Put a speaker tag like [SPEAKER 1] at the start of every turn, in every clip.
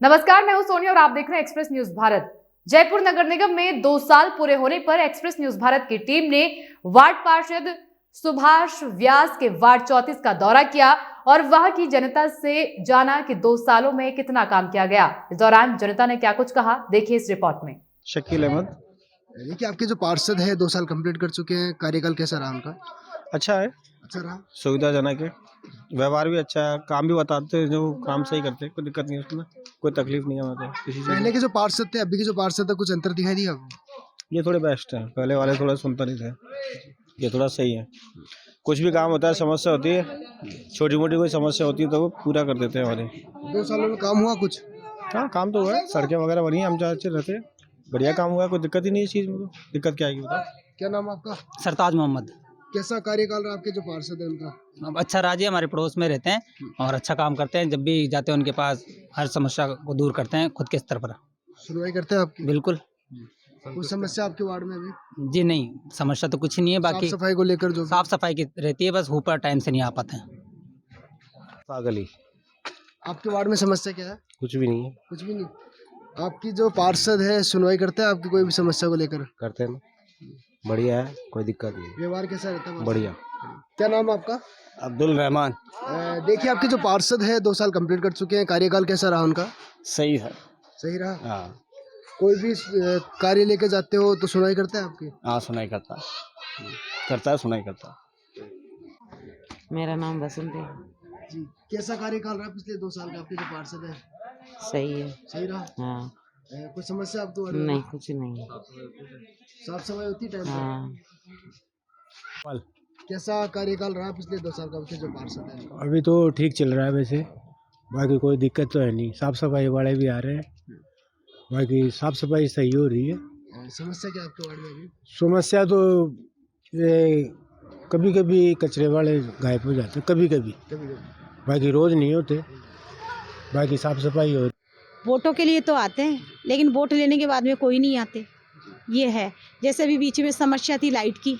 [SPEAKER 1] नमस्कार, मैं हूं सोनिया और आप देख रहे हैं एक्सप्रेस न्यूज भारत। जयपुर नगर निगम में 2 साल पूरे होने पर एक्सप्रेस न्यूज भारत की टीम ने वार्ड पार्षद सुभाष व्यास के वार्ड 34 का दौरा किया और वहां की जनता से जाना कि 2 सालों में कितना काम किया गया। इस दौरान जनता ने क्या कुछ कहा, देखिए इस रिपोर्ट में।
[SPEAKER 2] शकील अहमद।
[SPEAKER 3] देखिए, आपके जो पार्षद है 2 साल कंप्लीट कर चुके हैं, कार्यकाल कैसा रहा उनका?
[SPEAKER 2] अच्छा है,
[SPEAKER 3] अच्छा रहा।
[SPEAKER 2] सुविधाजनक है, व्यवहार भी अच्छा है, काम भी बताते हैं, जो काम सही करते हैं, कोई दिक्कत नहीं है उसमें, कोई तकलीफ नहीं है मतलब किसी चीज़
[SPEAKER 3] पहले
[SPEAKER 2] में।
[SPEAKER 3] के जो पार्षद थे, अभी के जो पार्षद है, कुछ अंतर दिखाई दिया आपको?
[SPEAKER 2] ये थोड़े बेस्ट है, पहले वाले थोड़ा सुनता नहीं थे, ये थोड़ा सही है। कुछ भी काम होता है, समस्या होती है, छोटी मोटी कोई समस्या होती है तो वो पूरा कर देते हैं हमारे।
[SPEAKER 3] 2 सालों में काम हुआ कुछ?
[SPEAKER 2] हाँ, काम तो हुआ है, सड़कें वगैरह बनी हैं, हम जहाँ अच्छे रहते हैं, बढ़िया काम हुआ है, कोई दिक्कत ही नहीं है इस चीज़ में। तो दिक्कत क्या आएगी बताओ?
[SPEAKER 3] क्या नाम आपका?
[SPEAKER 4] सरताज मोहम्मद।
[SPEAKER 3] कैसा कार्यकाल रहा आपके जो पार्षद है उनका?
[SPEAKER 4] अब अच्छा राज्य हमारे पड़ोस में रहते हैं और अच्छा काम करते हैं। जब भी जाते हैं उनके पास हर समस्या को दूर करते हैं खुद के स्तर पर।
[SPEAKER 3] सुनवाई करते हैं आपकी?
[SPEAKER 4] बिल्कुल
[SPEAKER 3] कोई समस्या आपके वार्ड में अभी?
[SPEAKER 4] जी नहीं, समस्या तो कुछ नहीं है। बाकी
[SPEAKER 3] साफ सफाई को लेकर जो
[SPEAKER 4] साफ सफाई की रहती है, बस ऊपर टाइम से नहीं आ पाते हैं।
[SPEAKER 2] पागल ही,
[SPEAKER 3] आपके वार्ड में समस्या क्या है?
[SPEAKER 2] कुछ भी नहीं है,
[SPEAKER 3] कुछ भी नहीं। आपकी जो पार्षद है सुनवाई करते हैं आपकी कोई भी समस्या को लेकर?
[SPEAKER 2] करते हैं ना, बढ़िया है, कोई दिक्कत नहीं,
[SPEAKER 3] व्यवहार कैसा रहता है?
[SPEAKER 2] बढ़िया।
[SPEAKER 3] क्या नाम आपका?
[SPEAKER 2] अब्दुल रहमान।
[SPEAKER 3] देखिए, आपके जो पार्षद है 2 साल कंप्लीट कर चुके हैं, कार्यकाल कैसा रहा उनका?
[SPEAKER 2] सही है।
[SPEAKER 3] सही रहा।
[SPEAKER 2] हाँ
[SPEAKER 3] कोई भी कार्य लेके जाते हो तो सुनवाई करते हैं आपकी?
[SPEAKER 2] हाँ, सुनाई करता है, सुनाई करता है।
[SPEAKER 5] मेरा नाम बसंती है।
[SPEAKER 3] जी, कैसा कार्यकाल रहा पिछले 2 साल का आपके जो पार्षद है?
[SPEAKER 5] सही है।
[SPEAKER 3] सही रहा।
[SPEAKER 5] हाँ,
[SPEAKER 3] कोई समस्या आपको आ रही है?
[SPEAKER 5] नहीं कुछ नहीं।
[SPEAKER 3] साफ सफाई होती है टाइम पे?
[SPEAKER 5] हाँ,
[SPEAKER 3] कैसा कार्यकाल रहा पिछले 2 साल का आपके जो पार्षद है?
[SPEAKER 6] अभी तो ठीक चल रहा है वैसे, बाकी कोई दिक्कत तो है नहीं, साफ सफाई वाले भी आ रहे हैं, बाकी साफ सफाई सही हो रही है।
[SPEAKER 3] समस्या क्या है आपके वार्ड में अभी?
[SPEAKER 6] समस्या तो ये कभी कभी कचरे वाले गायब हो जाते हैं, कभी कभी,
[SPEAKER 3] कभी
[SPEAKER 6] बाकी रोज नहीं होते, बाकी साफ सफाई हो।
[SPEAKER 7] वोटों के लिए तो आते हैं, लेकिन वोट लेने के बाद में कोई नहीं आते, ये है। जैसे अभी बीच में समस्या थी लाइट की,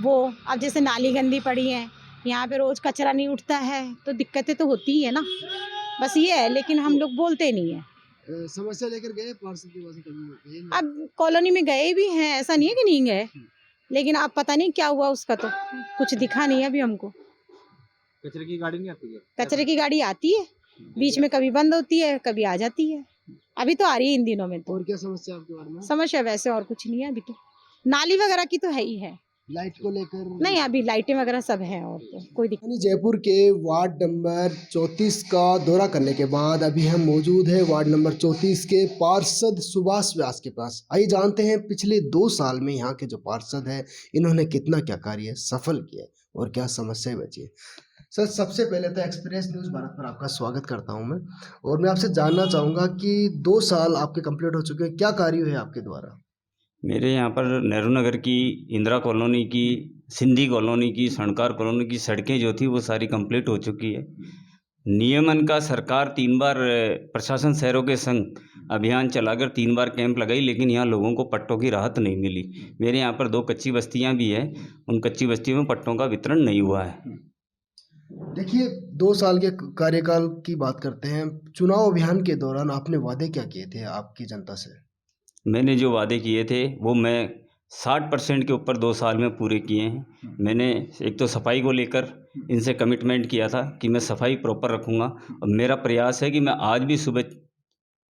[SPEAKER 7] वो अब जैसे नाली गंदी पड़ी है, यहाँ पे रोज कचरा नहीं उठता है, तो दिक्कतें तो होती ही है ना, बस ये है। लेकिन हम लोग बोलते नहीं है।
[SPEAKER 3] समस्या लेकर गए पार्षद के पास कभी?
[SPEAKER 7] अब कॉलोनी में गए भी हैं, ऐसा नहीं है कि नहीं गए, लेकिन अब पता नहीं क्या हुआ उसका, तो कुछ दिखा नहीं है अभी हमको।
[SPEAKER 2] कचरे की गाड़ी नहीं आती है?
[SPEAKER 7] कचरे की गाड़ी आती है, बीच में कभी बंद होती है, कभी आ जाती है। अभी तो आ रही है इन दिनों में। तो
[SPEAKER 3] और क्या समस्या आपके वार्ड में?
[SPEAKER 7] समस्या वैसे और कुछ नहीं है अभी तो, नाली वगैरह की तो है ही है।
[SPEAKER 3] लाइट को लेकर?
[SPEAKER 7] नहीं, अभी लाइटें वगैरह सब हैं और तो कोई दिक्कत।
[SPEAKER 3] जयपुर के वार्ड नंबर 34 का दौरा करने के बाद अभी हम मौजूद है वार्ड नंबर 34 के पार्षद सुभाष व्यास के पास। आइए जानते हैं पिछले 2 साल में यहाँ के जो पार्षद है इन्होंने कितना क्या कार्य सफल किया और क्या समस्याएं बची है। सर, सबसे पहले तो एक्सप्रेस न्यूज़ भारत पर आपका स्वागत करता हूं मैं, और मैं आपसे जानना चाहूँगा कि 2 साल आपके कंप्लीट हो चुके हैं, क्या कार्य हुए आपके द्वारा?
[SPEAKER 8] मेरे यहाँ पर नेहरू नगर की, इंदिरा कॉलोनी की, सिंधी कॉलोनी की, सणकार कॉलोनी की सड़कें जो थी वो सारी कंप्लीट हो चुकी है। नियमन का सरकार 3 बार प्रशासन शहरों के संग अभियान चलाकर 3 बार कैंप लगाई, लेकिन यहाँ लोगों को पट्टों की राहत नहीं मिली। मेरे यहाँ पर 2 कच्ची बस्तियाँ भी हैं, उन कच्ची बस्तियों में पट्टों का वितरण नहीं हुआ है।
[SPEAKER 3] देखिए, 2 साल के कार्यकाल की बात करते हैं। चुनाव अभियान के दौरान आपने वादे क्या किए थे आपकी जनता से?
[SPEAKER 8] मैंने जो वादे किए थे वो मैं 60% के ऊपर 2 साल में पूरे किए हैं। मैंने एक तो सफाई को लेकर इनसे कमिटमेंट किया था कि मैं सफाई प्रॉपर रखूँगा, और मेरा प्रयास है कि मैं आज भी सुबह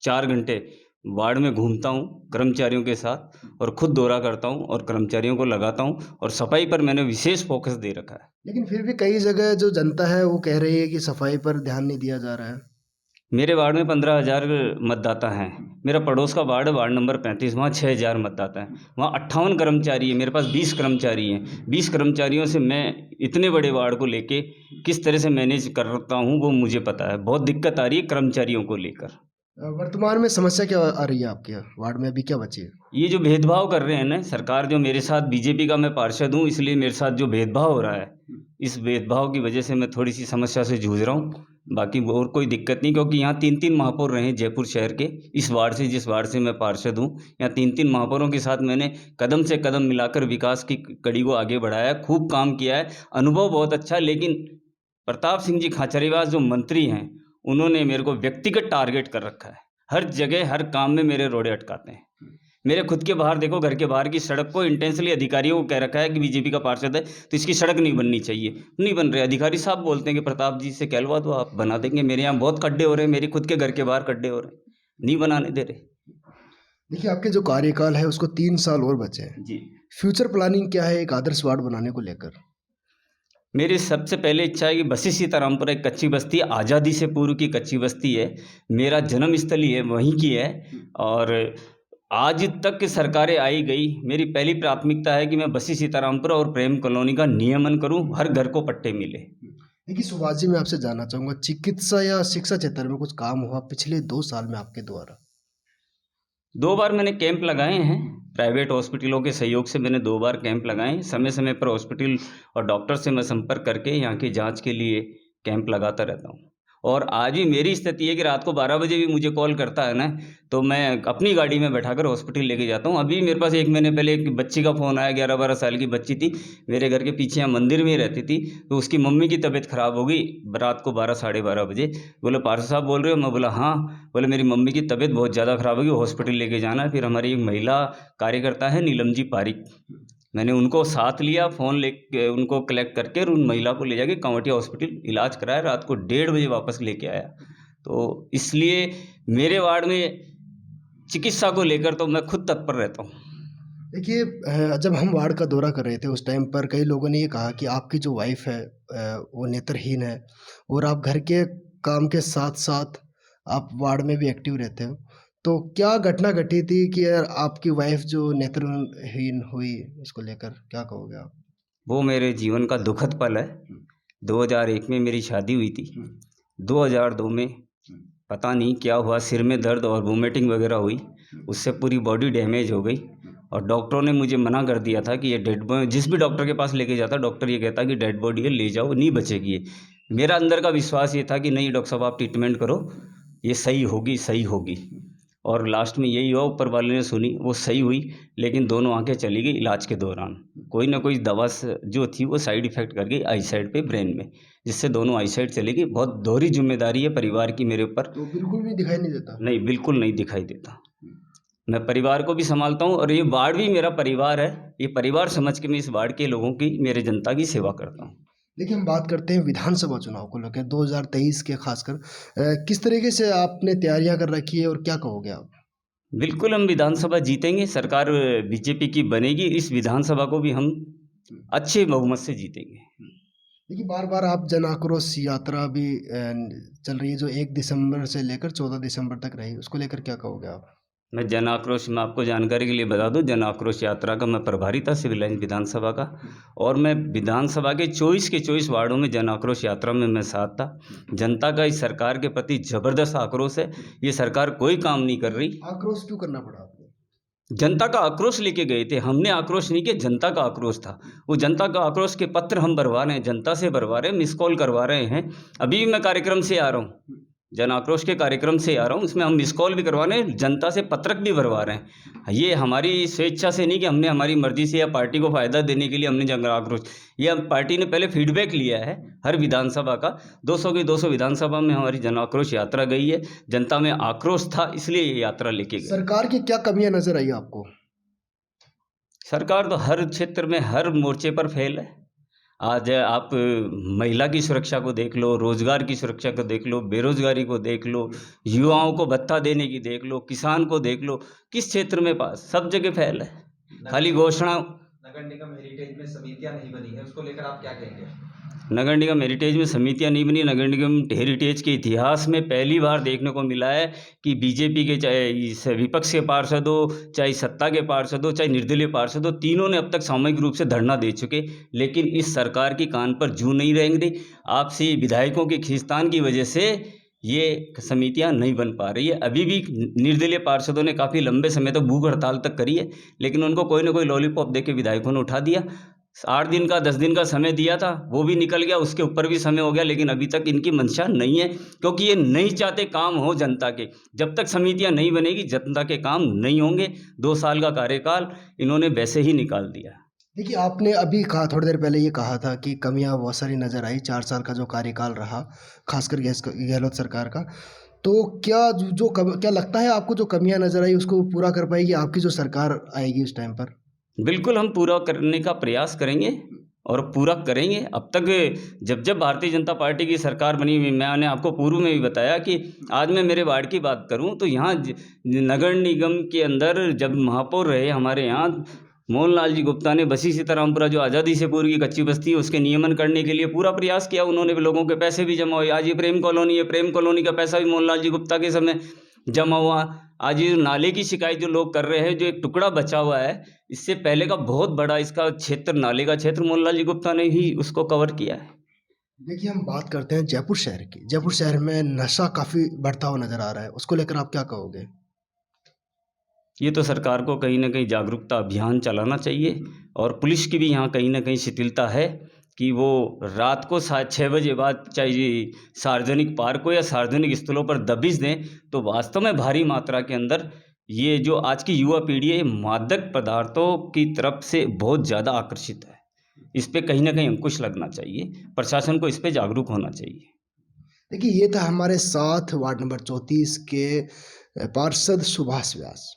[SPEAKER 8] 4 घंटे वार्ड में घूमता हूँ कर्मचारियों के साथ, और खुद दौरा करता हूँ और कर्मचारियों को लगाता हूँ, और सफाई पर मैंने विशेष फोकस दे रखा है।
[SPEAKER 3] लेकिन फिर भी कई जगह जो जनता है वो कह रही है कि सफाई पर ध्यान नहीं दिया जा रहा है।
[SPEAKER 8] मेरे वार्ड में 15,000 मतदाता हैं। मेरा पड़ोस का वार्ड है, वार्ड नंबर 35, वहाँ 6,000 मतदाता हैं। वहाँ 58 कर्मचारी हैं, मेरे पास 20 कर्मचारी हैं। 20 कर्मचारियों से मैं इतने बड़े वार्ड को लेके किस तरह से मैनेज करता हूँ वो मुझे पता है। बहुत दिक्कत आ रही है कर्मचारियों को लेकर।
[SPEAKER 3] वर्तमान में समस्या क्या आ रही है आपके वार्ड में, अभी क्या बची है?
[SPEAKER 8] ये जो भेदभाव कर रहे हैं ना सरकार, जो मेरे साथ, बीजेपी का मैं पार्षद हूँ इसलिए मेरे साथ जो भेदभाव हो रहा है, इस भेदभाव की वजह से मैं थोड़ी सी समस्या से जूझ रहा हूँ। बाकी और कोई दिक्कत नहीं, क्योंकि यहाँ 3-3 महापौर रहे जयपुर शहर के। इस वार्ड से, जिस वार्ड से मैं पार्षद हूँ, यहाँ 3-3 महापौरों के साथ मैंने कदम से कदम मिलाकर विकास की कड़ी को आगे बढ़ाया है, खूब काम किया है, अनुभव बहुत अच्छा। लेकिन प्रताप सिंह जी खाचरियावास जो मंत्री हैं, उन्होंने मेरे को व्यक्तिगत टारगेट कर रखा है। हर जगह हर काम में मेरे रोड़े अटकाते हैं। मेरे खुद के बाहर देखो, घर के बाहर की सड़क को इंटेंसली अधिकारियों को कह रखा है कि बीजेपी का पार्षद है तो इसकी सड़क नहीं बननी चाहिए, नहीं बन रहे। अधिकारी साहब बोलते हैं कि प्रताप जी से कहलवा दो, आप बना देंगे। मेरे यहाँ बहुत खड्डे हो रहे हैं, मेरी खुद के घर के बाहर खड्डे हो रहे हैं, नहीं बनाने दे रहे।
[SPEAKER 3] देखिए, आपके जो कार्यकाल है उसको 3 साल और बचे हैं
[SPEAKER 8] जी,
[SPEAKER 3] फ्यूचर प्लानिंग क्या है एक आदर्श वार्ड बनाने को लेकर?
[SPEAKER 8] मेरी सबसे पहले इच्छा है कि बसी सीतारामपुर एक कच्ची बस्ती है, आज़ादी से पूर्व की कच्ची बस्ती है, मेरा जन्म स्थल ही है, वहीं की है। और आज तक सरकारें आई गई, मेरी पहली प्राथमिकता है कि मैं बसी सीतारामपुर और प्रेम कॉलोनी का नियमन करूं, हर घर को पट्टे मिले।
[SPEAKER 3] देखिए सुभाष जी, मैं आपसे जानना चाहूँगा, चिकित्सा या शिक्षा क्षेत्र में कुछ काम हुआ पिछले 2 साल में आपके द्वारा?
[SPEAKER 8] 2 बार मैंने कैंप लगाए हैं, प्राइवेट हॉस्पिटलों के सहयोग से मैंने 2 बार कैंप लगाए। समय समय पर हॉस्पिटल और डॉक्टर से मैं संपर्क करके यहाँ की जांच के लिए कैंप लगाता रहता हूँ। और आज भी मेरी स्थिति है कि रात को 12 बजे भी मुझे कॉल करता है ना, तो मैं अपनी गाड़ी में बैठाकर हॉस्पिटल लेके जाता हूँ। अभी मेरे पास 1 महीने पहले एक बच्ची का फ़ोन आया, 11-12 साल की बच्ची थी, मेरे घर के पीछे यहाँ मंदिर में ही रहती थी, तो उसकी मम्मी की तबीयत ख़राब हो गई रात को 12-12:30 बजे। बोले पार्षद साहब बोल रहे हो? मैं बोला हाँ। बोले मेरी मम्मी की तबीयत बहुत ज़्यादा ख़राब होगी, हॉस्पिटल लेके जाना है। फिर हमारी एक महिला कार्यकर्ता है नीलम जी पारिक, मैंने उनको साथ लिया, फ़ोन ले उनको कलेक्ट करके और उन महिला को ले जाके कंवटिया हॉस्पिटल इलाज कराया, रात को 1:30 बजे वापस लेके आया। तो इसलिए मेरे वार्ड में चिकित्सा को लेकर तो मैं खुद तत्पर रहता हूँ।
[SPEAKER 3] देखिए, जब हम वार्ड का दौरा कर रहे थे उस टाइम पर कई लोगों ने ये कहा कि आपकी जो वाइफ है वो नेत्रहीन है और आप घर के काम के साथ साथ आप वार्ड में भी एक्टिव रहते हो। तो क्या घटना घटी थी कि यार आपकी वाइफ जो नेत्रहीन हुई, उसको लेकर क्या कहोगे आप?
[SPEAKER 8] वो मेरे जीवन का दुखद पल है। 2001 में मेरी शादी हुई थी, 2002 में पता नहीं क्या हुआ, सिर में दर्द और वोमिटिंग वगैरह हुई, उससे पूरी बॉडी डैमेज हो गई और डॉक्टरों ने मुझे मना कर दिया था कि ये डेड बॉडी, जिस भी डॉक्टर के पास लेके जाता डॉक्टर ये कहता कि डेड बॉडी है, ले जाओ, नहीं बचेगी ये। मेरा अंदर का विश्वास ये था कि नहीं डॉक्टर साहब आप ट्रीटमेंट करो, ये सही होगी सही होगी। और लास्ट में यही हुआ, ऊपर वाले ने सुनी, वो सही हुई, लेकिन दोनों आंखें चली गई इलाज के दौरान। कोई ना कोई दवा जो थी वो साइड इफ़ेक्ट कर गई आई साइड पे, ब्रेन में, जिससे दोनों आई साइड चली गई। बहुत दोहरी जिम्मेदारी है परिवार की मेरे ऊपर।
[SPEAKER 3] तो बिल्कुल भी दिखाई नहीं देता?
[SPEAKER 8] नहीं, बिल्कुल नहीं दिखाई देता। मैं परिवार को भी संभालता हूँ और ये वार्ड भी मेरा परिवार है, ये परिवार समझ के मैं इस वार्ड के लोगों की, मेरे जनता की सेवा करता हूँ।
[SPEAKER 3] देखिए, हम बात करते हैं विधानसभा चुनाव को लेकर 2023 के खासकर, किस तरीके से आपने तैयारियां कर रखी है और क्या कहोगे आप?
[SPEAKER 8] बिल्कुल हम विधानसभा जीतेंगे, सरकार बीजेपी की बनेगी, इस विधानसभा को भी हम अच्छे बहुमत से जीतेंगे।
[SPEAKER 3] देखिए, बार बार आप जन आक्रोश यात्रा भी चल रही है जो 1 दिसंबर से लेकर 14 दिसंबर तक रही, उसको लेकर क्या कहोगे आप?
[SPEAKER 8] मैं जन आक्रोश, मैं आपको जानकारी के लिए बता दूं, जन आक्रोश यात्रा का मैं प्रभारी था सिविल लाइन विधानसभा का, और मैं विधानसभा के 24 के 24 वार्डों में जन आक्रोश यात्रा में मैं साथ था। जनता का इस सरकार के प्रति ज़बरदस्त आक्रोश है, ये सरकार कोई काम नहीं कर रही।
[SPEAKER 3] आक्रोश क्यों करना पड़ा आपको?
[SPEAKER 8] जनता का आक्रोश लेके गए थे, हमने आक्रोश नहीं किया, जनता का आक्रोश था। वो जनता का आक्रोश के पत्र हम भरवा रहे हैं, जनता से भरवा रहे हैं, मिस कॉल करवा रहे हैं। अभी भी मैं कार्यक्रम से आ रहा हूँ, जन आक्रोश के कार्यक्रम से आ रहा हूँ, उसमें हम मिस कॉल भी करवा रहे हैं, जनता से पत्रक भी भरवा रहे हैं। ये हमारी स्वेच्छा से नहीं कि हमने हमारी मर्जी से या पार्टी को फ़ायदा देने के लिए हमने जन आक्रोश, ये पार्टी ने पहले फीडबैक लिया है हर विधानसभा का। 200 की 200 विधानसभा में हमारी जन आक्रोश यात्रा गई है, जनता में आक्रोश था इसलिए ये यात्रा लेके गई।
[SPEAKER 3] सरकार की क्या कमियां नजर आई आपको?
[SPEAKER 8] सरकार तो हर क्षेत्र में हर मोर्चे पर फेल है। आज आप महिला की सुरक्षा को देख लो, रोजगार की सुरक्षा को देख लो, बेरोजगारी को देख लो, युवाओं को भत्ता देने की देख लो, किसान को देख लो, किस क्षेत्र में पास, सब जगह फेल है। खाली घोषणा।
[SPEAKER 9] नगर निगम हेरिटेज में समितियां नहीं बनी है, उसको लेकर आप क्या कहेंगे?
[SPEAKER 8] नगर निगम हेरिटेज में समितियां नहीं बनी। नगर निगम हेरिटेज के इतिहास में पहली बार देखने को मिला है कि बीजेपी के, चाहे विपक्ष के पार्षद हो, चाहे सत्ता के पार्षद हो, चाहे निर्दलीय पार्षद हो, तीनों ने अब तक सामूहिक रूप से धरना दे चुके, लेकिन इस सरकार की कान पर जूं नहीं रहेंगे। आपसी विधायकों की खींचतान की वजह से ये समितियां नहीं बन पा रही है। अभी भी निर्दलीय पार्षदों ने काफ़ी लंबे समय तक भूख हड़ताल तक करी है, लेकिन उनको कोई ना कोई लॉलीपॉप दे के विधायकों ने उठा दिया। 8 दिन का 10 दिन का समय दिया था, वो भी निकल गया, उसके ऊपर भी समय हो गया, लेकिन अभी तक इनकी मंशा नहीं है, क्योंकि ये नहीं चाहते काम हो जनता के। जब तक समितियां नहीं बनेगी जनता के काम नहीं होंगे। 2 साल का कार्यकाल इन्होंने वैसे ही निकाल दिया।
[SPEAKER 3] देखिए, आपने अभी कहा, थोड़ी देर पहले ये कहा था कि कमियां बहुत सारी नज़र आई 4 साल का जो कार्यकाल रहा, खासकर गहलोत सरकार का। तो क्या लगता है आपको, जो कमियां नजर आई उसको पूरा कर पाएगी आपकी जो सरकार आएगी उस टाइम पर?
[SPEAKER 8] बिल्कुल हम पूरा करने का प्रयास करेंगे और पूरा करेंगे। अब तक जब भारतीय जनता पार्टी की सरकार बनी हुई, मैंने आपको पूर्व में भी बताया कि आज मैं मेरे वार्ड की बात करूं तो यहाँ नगर निगम के अंदर जब महापौर रहे हमारे यहाँ मोहनलाल जी गुप्ता ने बसी सीतारामपुरा जो आज़ादी से पूर्व की कच्ची बस्ती है उसके नियमन करने के लिए पूरा प्रयास किया। उन्होंने लोगों के पैसे भी जमा हुए। आज ये प्रेम कॉलोनी है, प्रेम कॉलोनी का पैसा भी मोहनलाल जी गुप्ता के समय जमा हुआ। आज ये नाले की शिकायत जो लोग कर रहे हैं, जो एक टुकड़ा बचा हुआ है, इससे पहले का बहुत बड़ा इसका क्षेत्र, नाले का क्षेत्र मोहनलाल जी गुप्ता ने ही उसको कवर किया है।
[SPEAKER 3] देखिए, हम बात करते हैं जयपुर शहर की। जयपुर शहर में नशा काफ़ी बढ़ता हुआ नज़र आ रहा है, उसको लेकर आप क्या कहोगे?
[SPEAKER 8] ये तो सरकार को कहीं ना कहीं जागरूकता अभियान चलाना चाहिए और पुलिस की भी यहाँ कहीं ना कहीं शिथिलता है कि वो रात को 6 बजे बाद चाहे सार्वजनिक पार्क हो या सार्वजनिक स्थलों पर दबिश दें, तो वास्तव में भारी मात्रा के अंदर ये जो आज की युवा पीढ़ी है मादक पदार्थों की तरफ से बहुत ज़्यादा आकर्षित है। इस पे कहीं ना कहीं अंकुश लगना चाहिए, प्रशासन को इस पे जागरूक होना चाहिए।
[SPEAKER 3] देखिए, ये था हमारे साथ वार्ड नंबर 34 के पार्षद सुभाष व्यास।